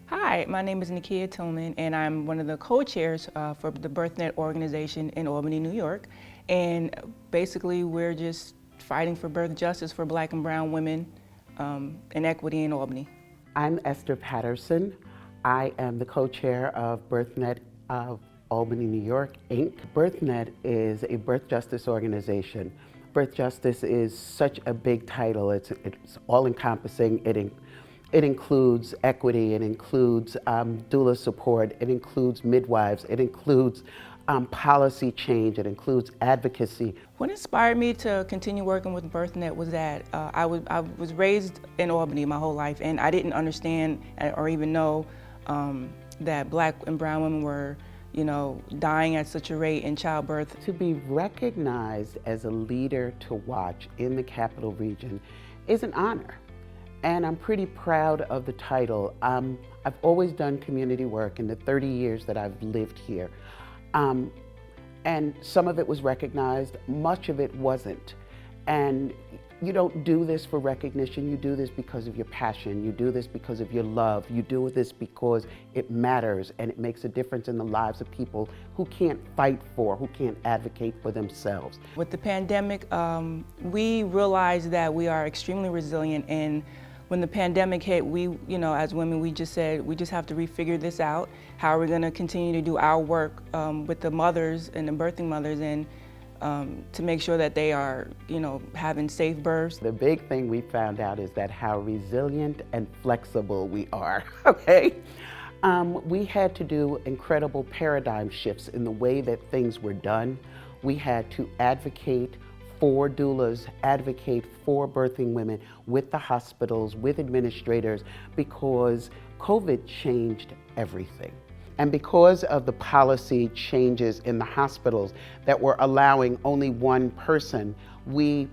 Hi, my name is Nakia Tillman, and I'm one of the co-chairs for the BirthNet organization in Albany, New York. And basically, we're just fighting for birth justice for Black and brown women and equity in Albany. I'm Esther Patterson. I am the co-chair of BirthNet of Albany, New York, Inc. BirthNet is a birth justice organization. Birth justice is such a big title. It's all-encompassing. It includes equity, it includes doula support, it includes midwives, it includes policy change, it includes advocacy. What inspired me to continue working with BirthNet was that I was raised in Albany my whole life, and I didn't understand or even know that Black and brown women were, dying at such a rate in childbirth. To be recognized as a leader to watch in the Capital Region is an honor. And I'm pretty proud of the title. I've always done community work in the 30 years that I've lived here. And some of it was recognized, much of it wasn't. And you don't do this for recognition, you do this because of your passion, you do this because of your love, you do this because it matters and it makes a difference in the lives of people who can't fight for, who can't advocate for themselves. With the pandemic, we realized that we are extremely resilient, and when the pandemic hit, we, as women, we just said, we just have to refigure this out. How are we gonna continue to do our work with the mothers and the birthing mothers, and to make sure that they are, having safe births. The big thing we found out is that how resilient and flexible we are, okay? We had to do incredible paradigm shifts in the way that things were done. We had to advocate for doulas, advocate for birthing women with the hospitals, with administrators, because COVID changed everything. And because of the policy changes in the hospitals that were allowing only one person, we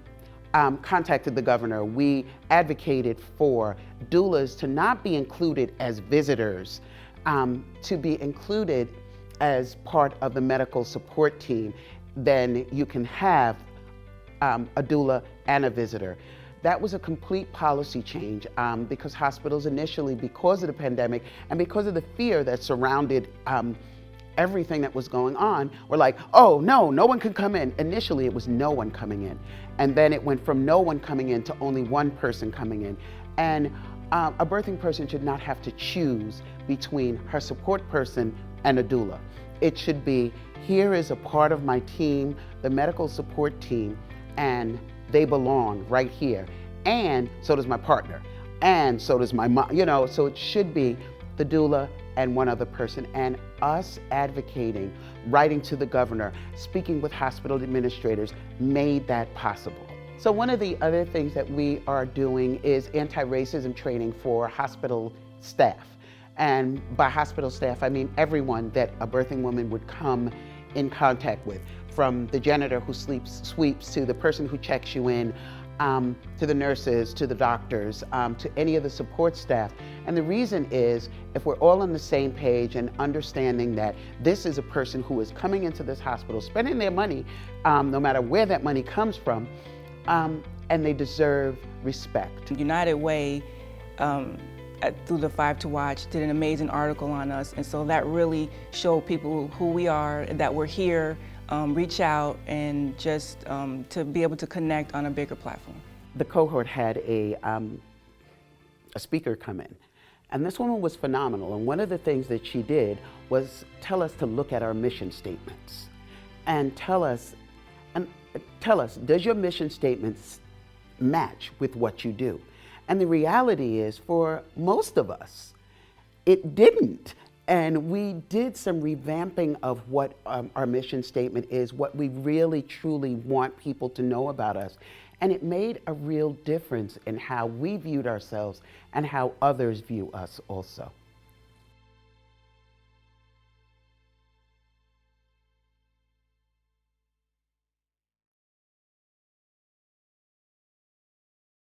contacted the governor. We advocated for doulas to not be included as visitors, to be included as part of the medical support team. Then you can have a doula and a visitor. That was a complete policy change because hospitals initially, because of the pandemic and because of the fear that surrounded everything that was going on, were like, oh no, no one can come in. Initially it was no one coming in. And then it went from no one coming in to only one person coming in. And a birthing person should not have to choose between her support person and a doula. It should be, here is a part of my team, the medical support team, and they belong right here. And so does my partner. And so does my mom, so it should be the doula and one other person. And us advocating, writing to the governor, speaking with hospital administrators made that possible. So one of the other things that we are doing is anti-racism training for hospital staff. And by hospital staff, I mean everyone that a birthing woman would come in contact with, from the janitor who sweeps to the person who checks you in, to the nurses, to the doctors, to any of the support staff. And the reason is, if we're all on the same page and understanding that this is a person who is coming into this hospital, spending their money, no matter where that money comes from, and they deserve respect. United Way, through the 5 to Watch, did an amazing article on us, and so that really showed people who we are, that we're here, reach out, and just to be able to connect on a bigger platform. The cohort had a speaker come in, and this woman was phenomenal, and one of the things that she did was tell us to look at our mission statements and tell us, does your mission statements match with what you do? And the reality is, for most of us, it didn't. And we did some revamping of what our mission statement is, what we really truly want people to know about us. And it made a real difference in how we viewed ourselves and how others view us also.